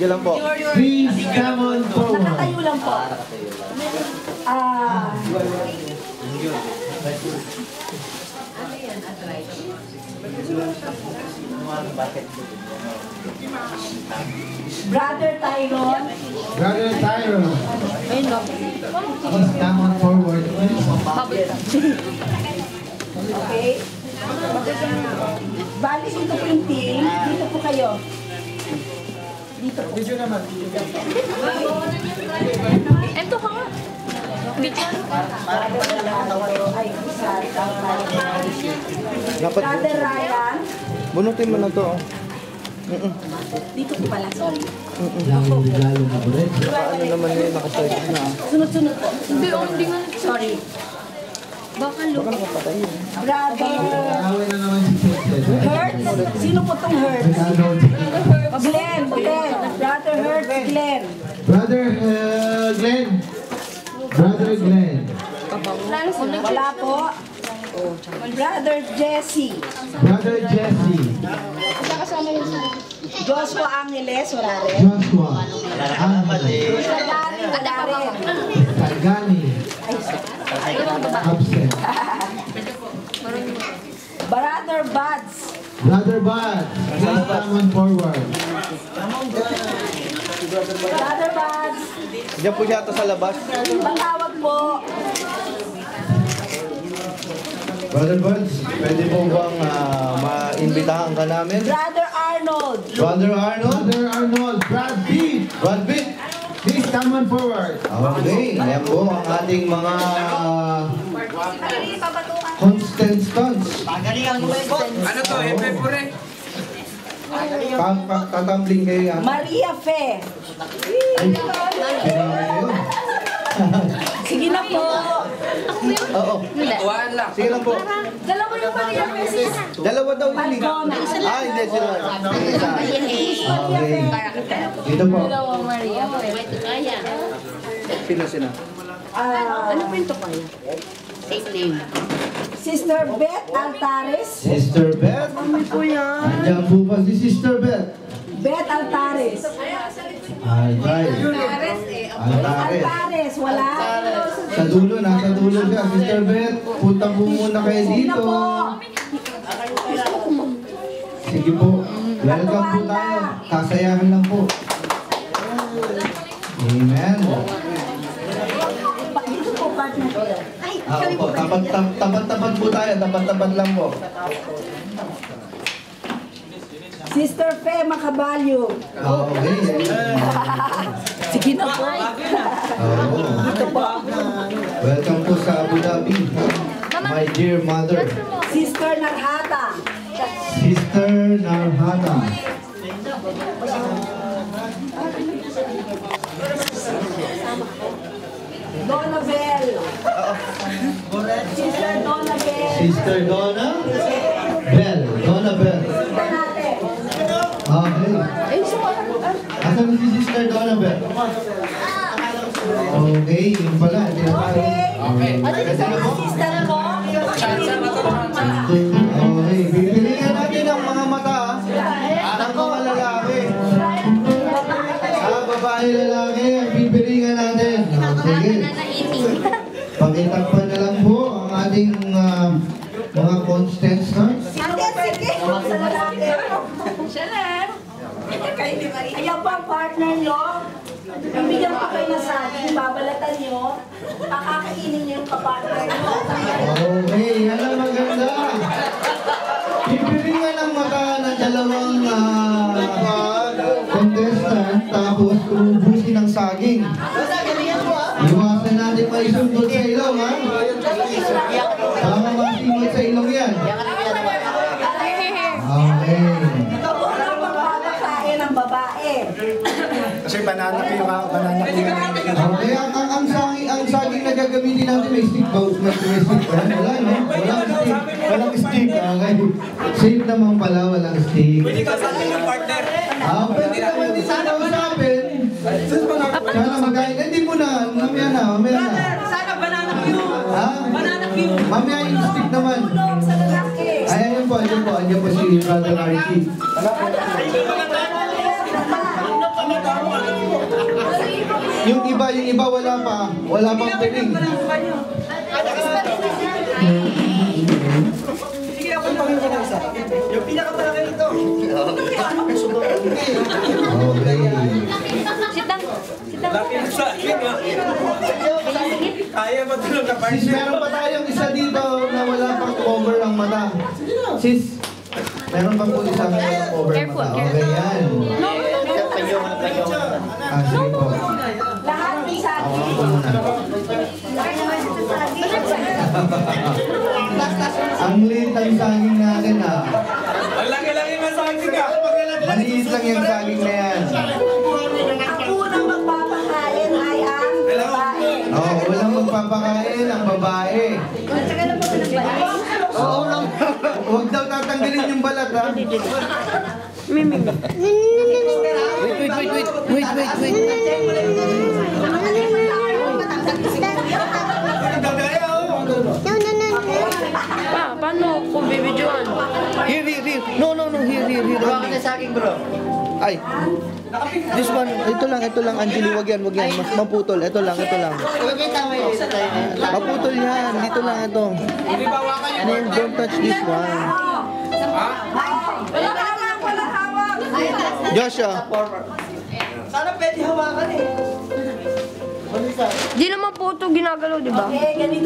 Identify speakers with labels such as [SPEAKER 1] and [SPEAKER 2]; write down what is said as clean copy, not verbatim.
[SPEAKER 1] Sige lang po.
[SPEAKER 2] Please come on forward.
[SPEAKER 3] Nakatayo lang po. Brother Tyron.
[SPEAKER 2] Brother Tyron. Please come on forward.
[SPEAKER 3] Okay. Bali dito po yung team. Dito po kayo. Dito po.
[SPEAKER 2] Video naman.
[SPEAKER 4] Ito ka nga.
[SPEAKER 1] Dapat
[SPEAKER 3] Brother Ryan.
[SPEAKER 1] bunutin mo na to.
[SPEAKER 3] Dito po pala, sorry.
[SPEAKER 2] Lalo na ulit.
[SPEAKER 1] Ano naman yun, nakasalit na.
[SPEAKER 3] Sunod-sunod po.
[SPEAKER 4] Hindi, hindi nga.
[SPEAKER 3] Sorry.
[SPEAKER 4] Baka lupa.
[SPEAKER 3] Brother
[SPEAKER 2] Away na naman si Princess.
[SPEAKER 3] Hertz. Sino po tong Hertz? Glenn. Glenn. Brother Hertz. Glenn.
[SPEAKER 2] Brother Glenn. Brother Glenn.
[SPEAKER 3] Wala po. Brother Jesse.
[SPEAKER 2] Brother Jesse.
[SPEAKER 3] Joshua Angeles. Wala rin.
[SPEAKER 2] Joshua. Angeles.
[SPEAKER 3] Sagani. Wala rin.
[SPEAKER 2] Sagani. Absent.
[SPEAKER 3] Brother Buds.
[SPEAKER 2] Brother Bud. Please come on forward.
[SPEAKER 3] Brother Buds.
[SPEAKER 1] Diyan po siya ito sa labas.
[SPEAKER 3] Patawag po.
[SPEAKER 1] Brother Buds, pwede po bang maimbitahan ka namin?
[SPEAKER 3] Brother Arnold.
[SPEAKER 1] Brother Arnold?
[SPEAKER 2] Brother Arnold. Brad Pitt.
[SPEAKER 1] Brad Pitt?
[SPEAKER 2] Please come on forward.
[SPEAKER 1] Okay, ayan po ang ating mga contestants.
[SPEAKER 5] Ano to, Pepure?
[SPEAKER 1] Tatambling kayo yan.
[SPEAKER 3] Maria Fe. Sige na po.
[SPEAKER 1] Oo.
[SPEAKER 5] Tuwaan lang.
[SPEAKER 1] Sige lang po.
[SPEAKER 3] Dalawa yung Maria Fe.
[SPEAKER 1] Dalawa daw yun.
[SPEAKER 3] Falcona.
[SPEAKER 1] Hindi sila. Okay. Dito po.
[SPEAKER 4] Maria.
[SPEAKER 1] Sino?
[SPEAKER 4] Ano pinto kayo? Safe name.
[SPEAKER 3] Sister Beth Altares.
[SPEAKER 1] Sister Beth? Andiyan po pa si Sister Beth.
[SPEAKER 3] Beth Altares.
[SPEAKER 1] Altares.
[SPEAKER 3] Altares, wala.
[SPEAKER 1] Sa dulo, nasa dulo siya. Sister Beth, punta po muna kayo
[SPEAKER 3] Sige na
[SPEAKER 1] dito.
[SPEAKER 3] po.
[SPEAKER 1] Sige po. Welcome po tayo. Kasayahan lang po. Amen.
[SPEAKER 3] Dito po, partner.
[SPEAKER 1] Opo, tapat-tapat po tayo. Tapat-tapat lang po.
[SPEAKER 3] Sister Fe Macabalyo.
[SPEAKER 1] Okay.
[SPEAKER 3] Sige na po. Dito po.
[SPEAKER 1] Welcome po sa Abu Dhabi. My dear mother.
[SPEAKER 3] Sister Narhata.
[SPEAKER 1] Sister Narhata.
[SPEAKER 3] Donna Bell. Sister Donna Bell.
[SPEAKER 1] Sister Donna Bell. Donna Bell.
[SPEAKER 3] Sister natin.
[SPEAKER 1] Okay. Asan na si Sister Donna Bell? Okay, yun pala.
[SPEAKER 3] Okay.
[SPEAKER 1] Kasi na po.
[SPEAKER 3] Sister mo.
[SPEAKER 1] Okay, pipilihan natin ang mga mata ng mga lalaki. Babae lalaki, ang pipilihan natin. Sige. Pakitakpan na lang po ang ating mga contestants.
[SPEAKER 3] Sige. Sa lalaki. Siya lang. Ayan po ang partner nyo. Bibigyan ko kayo ng saging, babalatan nyo. Pakakainin nyo yung kapartner nyo.
[SPEAKER 1] Okay, yan ang maganda. Pipilihan ang mata ng dalawang contestant tapos ubusin ang saging. Iwasan natin maisundot sa ilong, ha? Baka masimot sa ilong yan. Okay.
[SPEAKER 3] Ito po ang pagpapakain ng babae.
[SPEAKER 2] Kasi banana ko yung banana ko yung
[SPEAKER 1] Okay, ang saging na gagamitin natin may stick ba? May stick ba? Wala, no? Walang stick. Walang stick. Okay. Safe naman pala, walang stick.
[SPEAKER 5] Pwede ka sa ating partner.
[SPEAKER 1] Pwede naman din sana usapin. Sana magkain. Hindi mo na. Mamaya na.
[SPEAKER 5] Sana banana cue.
[SPEAKER 1] Ha?
[SPEAKER 5] Banana cue.
[SPEAKER 1] Mamaya yung stick naman.
[SPEAKER 3] Tulong sa lalaki.
[SPEAKER 1] Ayan po si Brother Archie. Yung iba wala pa. Wala pang piling.
[SPEAKER 5] Sige, ako naman yung isa. Yung pinakamalaki nito.
[SPEAKER 1] Okay.
[SPEAKER 4] Sitang.
[SPEAKER 5] Laki na sa akin. Kaya ba tulog ka
[SPEAKER 1] Sis, meron pa tayong isa dito na wala pang cover ang mata. Sis, meron pang po isang walang cover ang mata. Okay, yan. Ah, sige po.
[SPEAKER 3] Lahat ng saging.
[SPEAKER 1] Ako muna. Ang liit ang saging natin ah.
[SPEAKER 5] Ang laki-laki na sa akin ka.
[SPEAKER 1] Maliit lang yung saging na yan.
[SPEAKER 3] Ang unang magpapakain ay ang babae.
[SPEAKER 1] Oo, walang magpapakain ang babae.
[SPEAKER 3] Tsaka lang po ng babae.
[SPEAKER 1] Oo lang. Huwag daw tatanggalin yung balat ha.
[SPEAKER 4] Pa, paano kung bibidyoan?
[SPEAKER 6] Here. No, here.
[SPEAKER 7] Hawakan na sa akin, bro.
[SPEAKER 6] Ay. This one, ito lang, Angeli, wag yan. Mas maputol. Ito lang.
[SPEAKER 7] Okay, tama yun.
[SPEAKER 6] Maputol yan. Dito lang ito. No, don't touch this one.
[SPEAKER 3] Wala hawak, wala hawak.
[SPEAKER 6] Joshua.
[SPEAKER 5] Sana pwede hawakan eh.
[SPEAKER 4] Di naman po ito ginagalaw, di ba?
[SPEAKER 3] Okay, ganito.